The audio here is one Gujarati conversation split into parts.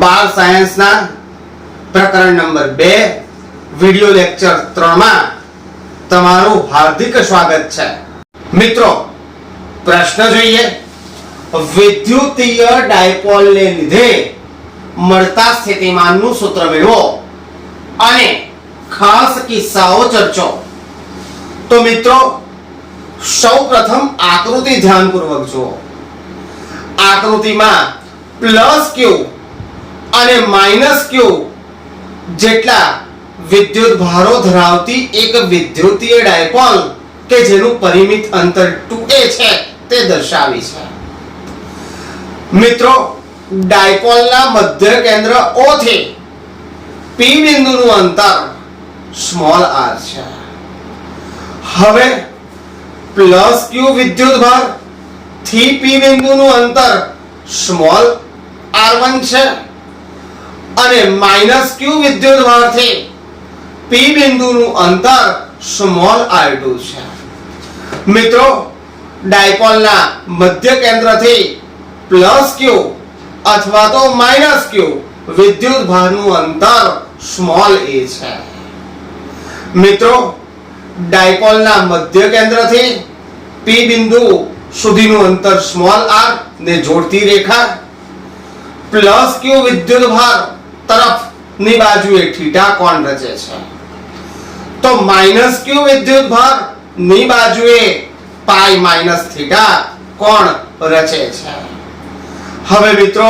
બાળ સાયન્સના પ્રકરણ નંબર 2 વિડિયો લેક્ચર 3 માં તમારું હાર્દિક સ્વાગત છે। મિત્રો પ્રશ્ન જોઈએ। વિદ્યુતીય ડાયપોલને લીધે મળતા સ્થિતિમાનનું સૂત્ર મેળવો અને ખાસ કિસ્સાઓ ચર્ચો। તો મિત્રો સૌપ્રથમ આકૃતિ ધ્યાનપૂર્વક જુઓ। આકૃતિમાં +q અને -q જેટલા વિદ્યુત ભારો ધરાવતી એક વિદ્યુતીય ડાયપોલ કે જેનું પરિમિત અંતર 2a છે તે દર્શાવી છે। મિત્રો ડાયપોલના મધ્ય કેન્દ્ર O થી P બિંદુનું અંતર r છે। હવે +q વિદ્યુત ભાર થી P બિંદુનું અંતર r1 છે અને -q વિદ્યુત ભારથી P બિંદુનું અંતર r2 છે। મિત્રો ડાયપોલના મધ્ય કેન્દ્રથી +q અથવા તો -q વિદ્યુત ભારનું અંતર a છે। મિત્રો ડાયપોલના મધ્ય કેન્દ્રથી P બિંદુ સુધીનું અંતર r ને જોડતી રેખા +q વિદ્યુત ભાર તરફની બાજુએ θ કોણ રચે છે, તો -q વિદ્યુત ભાર ની બાજુએ π - θ કોણ રચે છે। હવે મિત્રો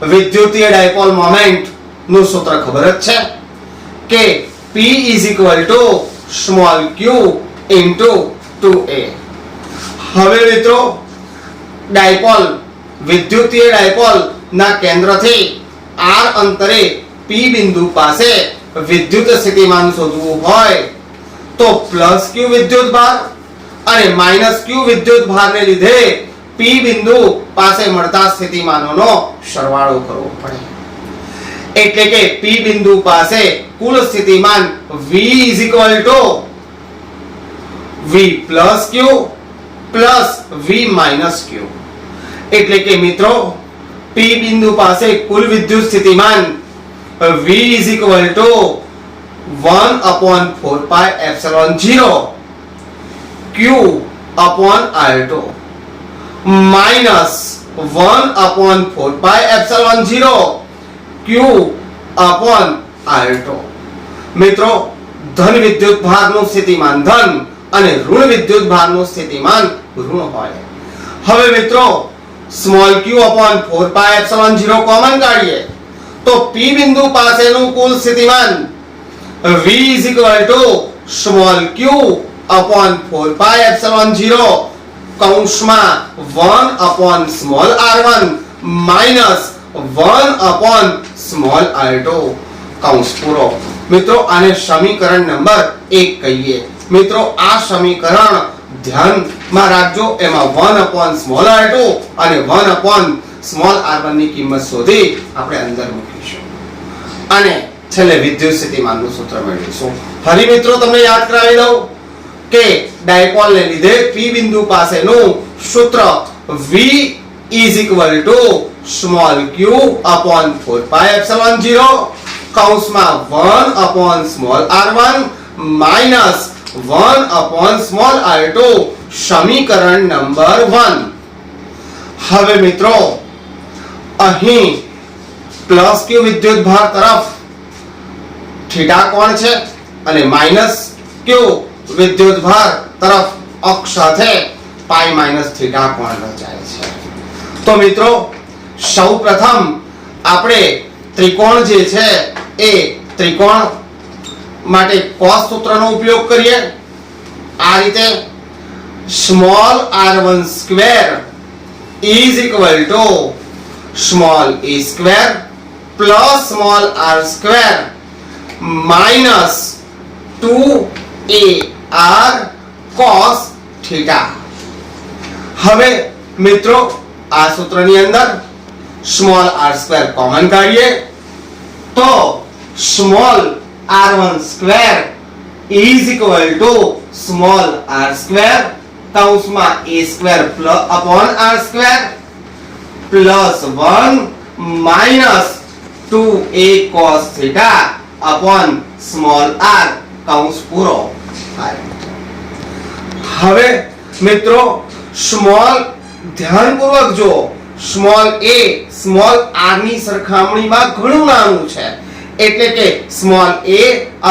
વિદ્યુતીય ડાયપોલ મોમેન્ટ નું સૂત્ર ખબર જ છે કે P q 2a। હવે મિત્રો ડાયપોલ વિદ્યુતીય ડાયપોલ ના કેન્દ્રથી r અંતરે P બિંદુ પાસે વિદ્યુત સ્થિતિમાન શોધવું હોય તો +q વિદ્યુત ભાર અને -q વિદ્યુત ભારને લીધે P બિંદુ પાસે મળતા સ્થિતિમાનોનો સરવાળો કરવો પડે। એટલે કે P બિંદુ પાસે કુલ સ્થિતિમાન V + q + V - q। એટલે કે મિત્રો P બિંદુ પાસે કુલ વિદ્યુત સ્થિતિમાન V = 1/4πε0 q/r2 -1/4πε0 q/r2। મિત્રો ધન વિદ્યુત ભારનું સ્થિતિમાન ધન અને ઋણ વિદ્યુત ભારનું સ્થિતિમાન ઋણ હોય। હવે મિત્રો q/4πε0 કોમન કાઢીએ તો P બિંદુ પાસેનું કુલ સ્થિતિમાન V = q/4πε0 કૌંસમાં 1/r1 -1/r2 કૌંસ પૂરો। મિત્રો આને સમીકરણ નંબર 1 કહીએ। મિત્રો આ સમીકરણ ધ્યાનમાં રાખજો, એમાં 1/r2 અને 1/r1 ની કિંમત શોધી આપણે અંદર મૂકીશું અને છેલ્લે વિદ્યુત સ્થિતિમાનનું સૂત્ર મેળવીશું। ફરી મિત્રો તમને યાદ કરાવી દઉં કે ડાયપોલને લીધે P બિંદુ પાસેનું સૂત્ર V = q/4πε0 કૌંસમાં 1/r1 -1/r2 સમીકરણ નંબર 1। હવે મિત્રો અહીં +q વિદ્યુત ભાર તરફ θ કોણ છે અને -q વિદ્યુત ભાર તરફ અક્ષ સાથે π - θ કોણ રચાય છે। તો મિત્રો સૌપ્રથમ આપણે ત્રિકોણ જે છે એ ત્રિકોણ માટે cos સૂત્રનો ઉપયોગ કરીએ। આ રીતે r1² = a² -2ar cos θ। હવે મિત્રો આ સૂત્રની અંદર r² કોમન કાઢીએ તો r1² r² કૌંસમાં a² r² + 1 - 2a cos theta upon small r કૌંસ પૂરો થાય. હવે મિત્રો સ્મોલ ધ્યાનપૂર્વક જો સ્મોલ a સ્મોલ r ની સરખામણીમાં ઘણું નાનું છે એટલે કે small a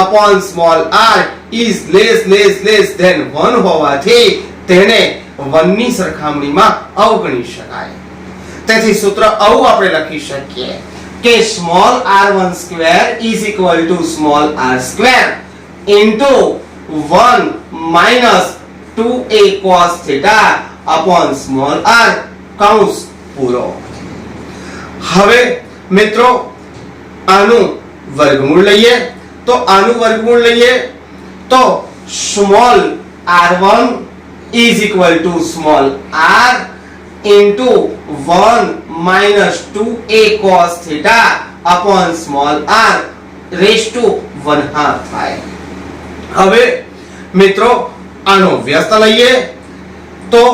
upon small r is less than 1 હોવાથી તેને 1 ની સરખામણીમાં અવગણી શકાય. તેથી સૂત્ર આવું આપણે લખી શકીએ કે small r1 square is equal to small r square into 1 minus 2a cos theta upon small r કૌંસ પૂરો. હવે મિત્રો આનું વર્ગમૂળ લઈએ તો આનું વર્ગમૂળ લઈએ તો small r1 is equal to small r into 1 minus 2a cos theta upon small r raised to 1/2 થાય. હવે મિત્રો આનો વ્યસ્ત લઈએ તો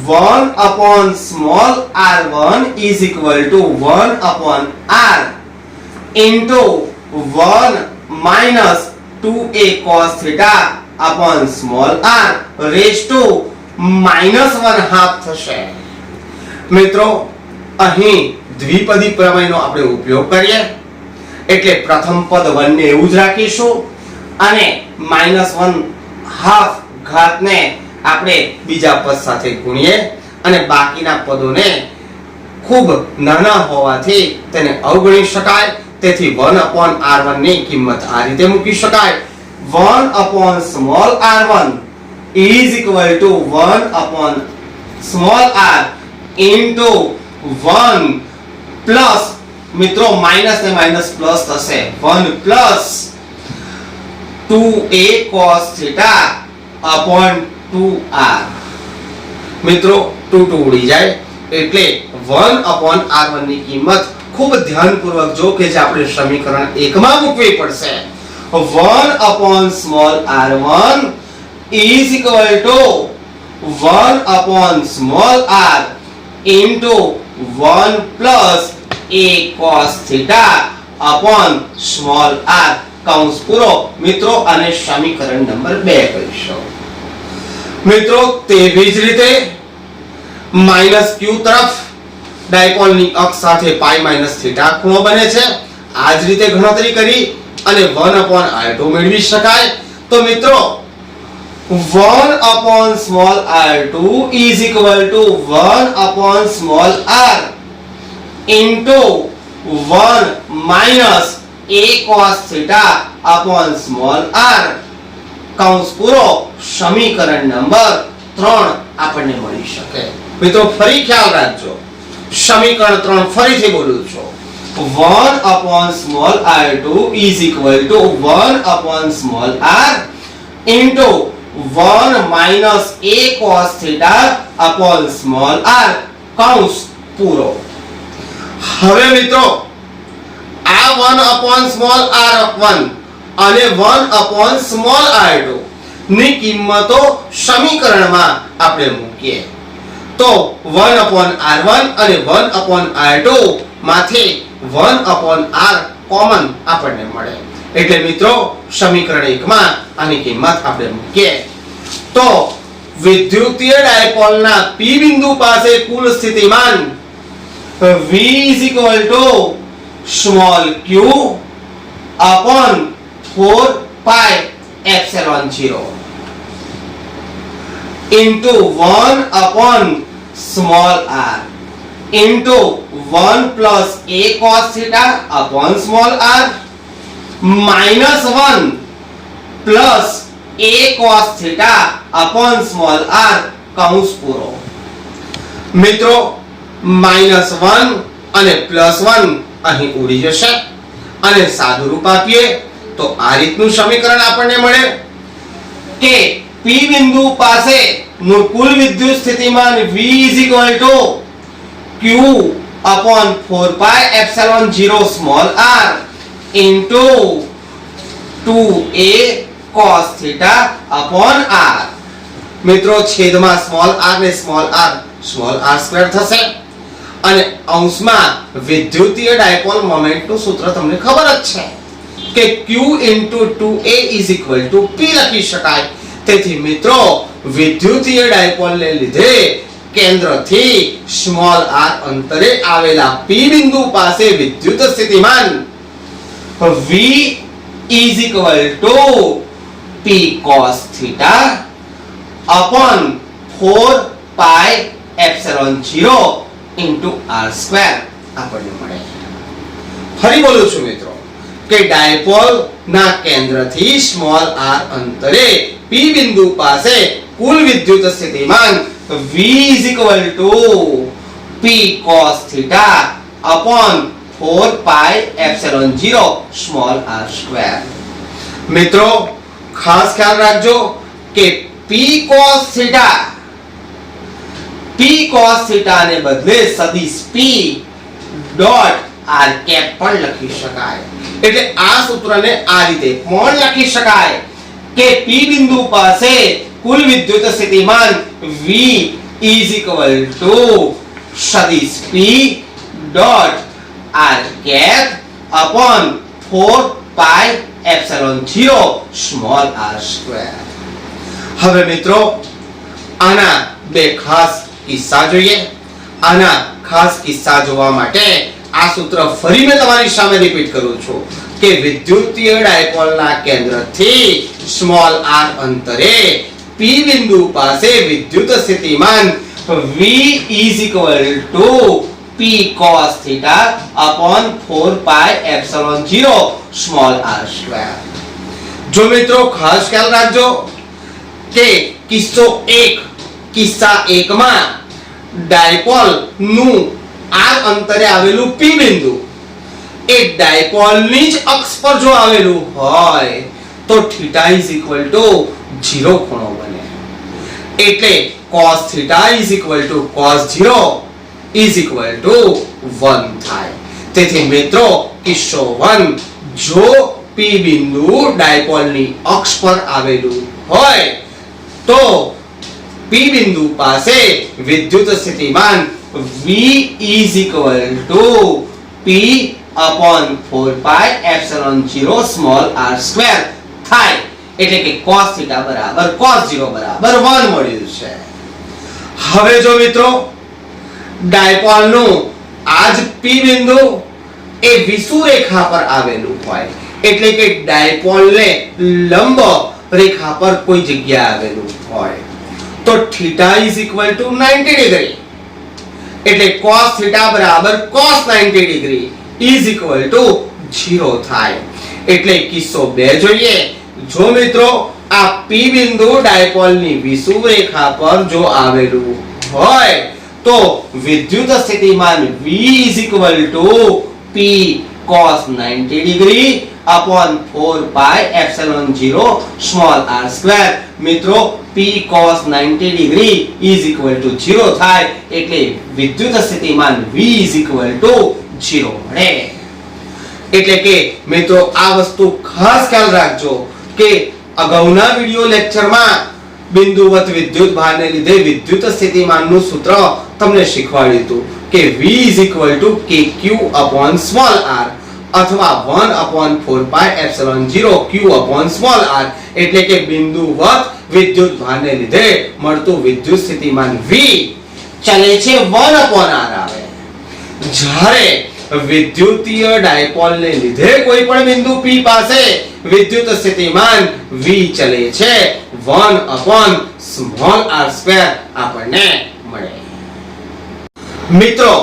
1 upon small r1 is equal to 1 upon r into 1 minus 2a cos theta upon small r raised to -1/2 થશે. મિત્રો અહીં દ્વિપદી પ્રમેયનો આપણે ઉપયોગ કરીએ એટલે પ્રથમ પદ 1 ને એવું જ રાખીશું અને -1/2 ઘાતને આપણે બીજા પદ સાથે ગુણીએ અને બાકીના પદોને ખૂબ નાના હોવાથી તેને અવગણી શકાય. તેથી 1/r1 ની કિંમત આ રીતે મૂકી શકાય. 1 small r1 is equal to 1 small r into 1 plus મિત્રો માઈનસ ને માઈનસ પ્લસ થશે 1 plus 2a cos theta upon 2r. મિત્રો 2 ઉડી જાય એટલે 1/r1 ની કિંમત ખૂબ ધ્યાનપૂર્વક જો કે જે આપણે સમીકરણ 1 માં મૂકવી પડશે. 1 small r1 is equal to 1 small r into 1 plus a cos theta upon small r કૌંસ પૂરો. મિત્રો આને સમીકરણ નંબર 2 કહીશું. મિત્રો તેવી જ રીતે -q તરફ ડાયપોલની અક્ષ સાથે પાઈ માઈનસ થીટા ખૂણો બને છે. આ જ રીતે ગણતરી કરી અને 1/r2 મેળવી શકાય. તો મિત્રો 1 small r2 is equal to 1 small r into 1 minus a cos theta upon small r કૌંસ પૂરો. સમીકરણ નંબર 3 આપણને મળી શકે. મિત્રો ફરી ખ્યાલ રાખજો સમીકરણ 3 ફરીથી બોલું છું. 1 small r2 is equal to 1 small r into 1 minus a cos theta upon small r કૌંસ પૂરો. હવે મિત્રો આ 1 small r1 અને 1 small r2 ની કિંમતો સમીકરણમાં આપણે મૂકીએ તો 1/r1 અને 1/r2 માંથી 1/r કોમન આપણને મળે. એટલે મિત્રો સમીકરણ 1 માં આની કિંમત આપણે મૂકીએ તો વિદ્યુતીય ડાયપોલના p બિંદુ પાસે કુલ સ્થિતિમાન v is equal to small q upon 4 pi epsilon 0 into 1 small r into 1 plus a cos theta upon small r minus 1 plus a cos theta upon small r કૌંસ પૂરો. મિત્રો -1 અને +1 અહીં ઉડી જશે અને સાદું રૂપ આપીએ તો આ રીતનું સમીકરણ આપણને મળે કે p બિંદુ પાસે નું કુલ વિદ્યુત સ્થિતિમાન v is equal to q upon 4 pi epsilon 0 small r into 2a cos theta upon r. મિત્રો છેદમાં સ્મોલ r ને સ્મોલ r સ્ક્વેર થશે અને અંશમાં વિદ્યુતીય ડાયપોલ મોમેન્ટનું સૂત્ર તમને ખબર જ છે કે Q * 2a = P લખી શકાય. તેથી મિત્રો વિદ્યુતીય ડાયપોલને લીધે કેન્દ્રથી r અંતરે આવેલા P બિંદુ પાસે વિદ્યુત સ્થિતિમાન V = P cos θ upon 4 pi epsilon 0 into r² આપણને મળે. ફરી બોલું છું મિત્રો કે ડાયપોલ ના કેન્દ્રથી r અંતરે P બિંદુ પાસે કુલ વિદ્યુત સ્થિતિમાન V = P cos θ upon 4 pi epsilon 0 r². મિત્રો ખાસ ખ્યાલ રાખજો કે P cos θ ને બદલે સદિશ P ડોટ r કેપ પણ લખી શકાય. એટલે આ સૂત્રને આ રીતે પણ લખી શકાય કે P બિંદુ પાસે કુલ વિદ્યુત સ્થિતિમાન V = સદિશ P dot r cap upon 4 pi epsilon 0 r². હવે મિત્રો આના બે ખાસ કિસ્સા જોઈએ. આના ખાસ કિસ્સા જોવા માટે આ સૂત્ર ફરી મેં તમારી સામે રિપીટ કરું છું કે વિદ્યુતીય ડાયપોલના કેન્દ્રથી r અંતરે P બિંદુ પાસે વિદ્યુત સ્થિતિમાન V = P cos θ upon 4 pi epsilon 0 r². જો મિત્રો ખાસ ખ્યાલ રાખજો કે કિસ્સા 1 માં ડાયપોલ નું r અંતરે આવેલું P બિંદુ એ ડાયપોલ ની જ અક્ષ પર જો આવેલું હોય તો θ = 0 ખૂણો બને. એટલે cos θ = cos 0 = 1 થાય. તેથી મિત્રો કિસ્સો 1 જો P બિંદુ ડાયપોલની અક્ષ પર આવેલું હોય તો P બિંદુ પાસે વિદ્યુત સ્થિતિમાન V = P upon 4 pi epsilon 0 r² થાય. એટલે કે cos θ = cos 0 = 1 મળ્યું છે. હવે જો મિત્રો ડાયપોલનું આ જ P બિંદુ એ વિષુવ રેખા પર આવેલું હોય એટલે કે ડાયપોલને લંબ રેખા પર કોઈ જગ્યા આવેલું હોય તો θ = 90 ડિગ્રી. એટલે cos θ = cos 90 ડિગ્રી = 0 થાય. એટલે કિસ્સો 2 જોઈએ. જો મિત્રો આ P બિંદુ ડાયપોલની વિષુવ રેખા પર જો આવેલું હોય તો વિદ્યુત સ્થિતિમાન V = P cos 90 degree upon 4 pi epsilon 0 r². મિત્રો P cos 90 ડિગ્રી = 0 થાય. એટલે વિદ્યુત સ્થિતિમાન V = 0 મળે. એટલે કે મિત્રો આ વસ્તુ ખાસ ખ્યાલ રાખજો કે અગાઉના વિડિયો લેક્ચરમાં બિંદુવત વિદ્યુત ભારને લીધે વિદ્યુત સ્થિતિમાનનું સૂત્ર તમને શીખવાડ્યું હતું કે V = kq upon r અથવા 1/4 pi epsilon 0 q upon r. એટલે કે બિંદુવત વિદ્યુત ભારને લીધે મળતું વિદ્યુત સ્થિતિમાન V ચલે છે 1/r આવે. જ્યારે વિદ્યુતીય ડાયપોલને લીધે કોઈ પણ બિંદુ P પાસે વિદ્યુત સ્થિતિમાન V ચલે છે 1/r² આપણને મળે. મિત્રો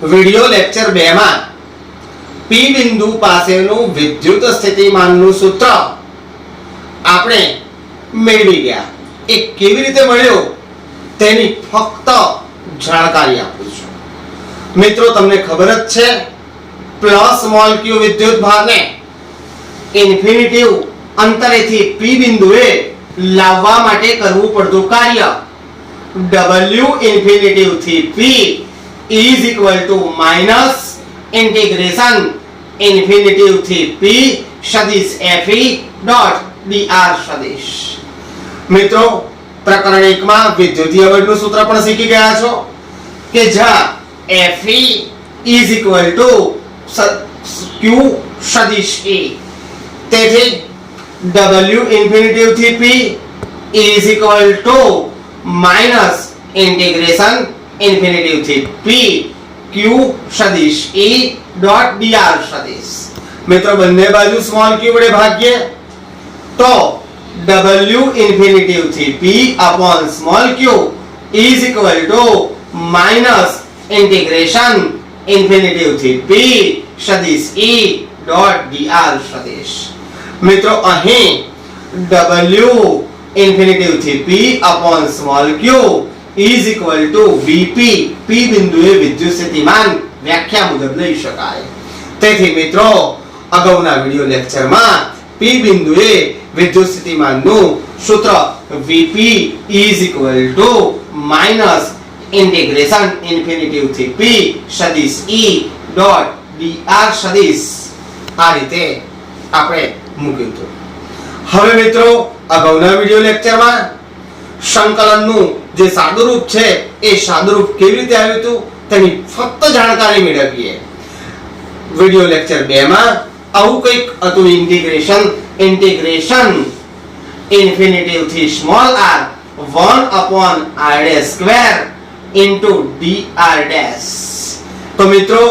વિડિયો લેક્ચર 2 માં P બિંદુ પાસેનું વિદ્યુત સ્થિતિમાનનું સૂત્ર આપણે મેળવી ગયા. એ કેવી રીતે મળ્યું તેની ફક્ત જાણકારી આપું છું. મિત્રો તમને ખબર જ છે પ્લસ સ્મોલ q વિદ્યુત ભારને ઇન્ફિનિટિવ અંતરેથી P બિંદુએ લાવવા માટે કરવું પડતું કાર્ય W ઇન્ફિનિટિવ થી P = ઇન્ટિગ્રેશન ઇન્ફિનિટિવ થી P સદિશ Fe ડોટ dr સદિશ. મિત્રો પ્રકરણ 1 માં વિદ્યુતીય બળનું સૂત્ર પણ શીખી ગયા છો કે જ્યાં Fe is equal to Q સદિશ E. તેથી W infinitive થી P is equal to minus integration infinitive થી P Q સદિશ E dot dr સદિશ. મિત્રો બંને બાજુ સ્મોલ q વડે ભાગીએ તો W infinitive થી P upon small q is equal to minus integration infinitive થી P સદિશ E dot dr સદિશ. મિત્રો અહીં W infinitive થી P upon small q is equal to Vp P બિંદુએ વિદ્યુત સ્થિતિમાન વ્યાખ્યા મુજબ લઈ શકાય. તેથી મિત્રો અગાઉના વિડિયો લેક્ચરમાં P બિંદુએ વિદ્યુત સ્થિતિમાનનું સૂત્ર Vp is equal to minus integration infinitive થી P સદિશ E dot dr સદિશ આ રીતે આપણે મૂક્યું હતું. હવે મિત્રો અગાઉના વિડિયો લેક્ચરમાં સંકલનનું જે સાદુરૂપ છે એ સાદુરૂપ કેવી રીતે આવ્યું હતું તેની ફક્ત જાણકારી મેળવીએ. વિડિયો લેક્ચર 2 માં આવું કંઈક હતું. ઇન્ટિગ્રેશન ઇન્ફિનિટિવ થી small r 1 upon r dash square into dr dash. તો મિત્રો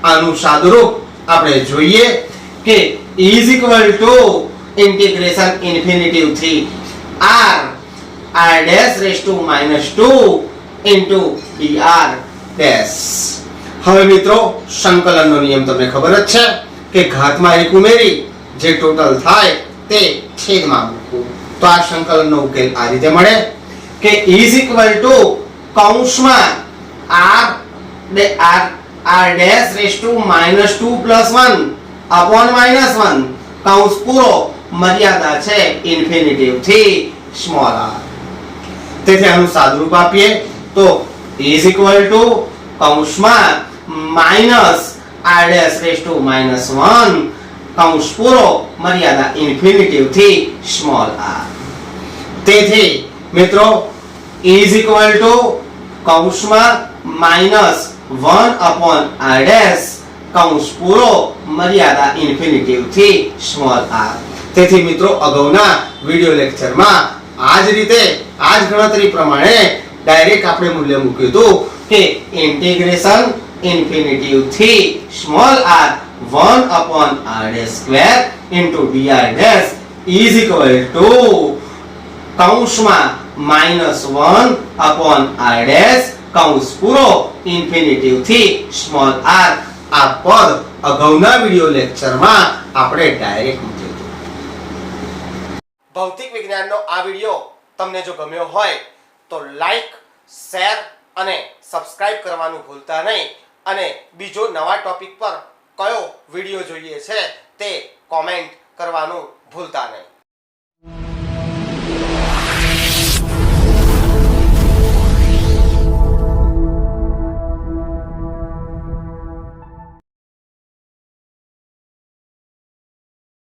આનું સાદુરૂપ આપણે જોઈએ કે is equal to integration infinitive થી r dash raised to minus 2 into dr dash. હવે મિત્રો સંકલનનો નિયમ તમને ખબર જ છે કે ઘાતમાં એક ઉમેરી જે ટોટલ થાય તે છેદમાં મૂકવું. તો આ સંકલનનો ઉકેલ આ રીતે મળે કે is equal to કૌંસમાં r dash raised to minus 2 plus 1 upon minus 1 કૌંસ પૂરો મર્યાદા છે ઇન્ફિનિટિવ થી સ્મોલ r. તેથી આનું સાદુરૂપ આપીએ તો is equal to કૌંસમાં minus r dash raised to minus 1 કૌંસ પૂરો મર્યાદા ઇન્ફિનિટિવ થી સ્મોલ r. તેથી મિત્રો is equal to કૌંસમાં minus 1 upon r dash કૌંસ પૂરો મર્યાદા ઇન્ફિનિટિવ થી સ્મોલ r. તેથી મિત્રો અગાઉના વિડિયો લેક્ચરમાં આ જ રીતે આ જ ગણતરી પ્રમાણે ડાયરેક્ટ આપણે મૂલ્ય મૂક્યું હતું કે ઇન્ટિગ્રેશન ઇન્ફિનિટિવ થી small r 1 upon r dash square into dr dash is equal to કૌંસમાં -1 upon r dash કૌંસ પૂરો ઇન્ફિનિટિવ થી સ્મોલ r. આ પદ અગાઉના વિડિયો લેક્ચરમાં આપણે ડાયરેક્ટ મૂક્યું હતું. ભૌતિક વિજ્ઞાનનો આ વિડિયો તમને જો ગમ્યો હોય તો લાઈક, શેર અને સબસ્ક્રાઇબ કરવાનું ભૂલતા નહીં. અને બીજો નવા ટોપિક પર કયો વિડિયો જોઈએ છે તે કોમેન્ટ કરવાનું ભૂલતા નહીં.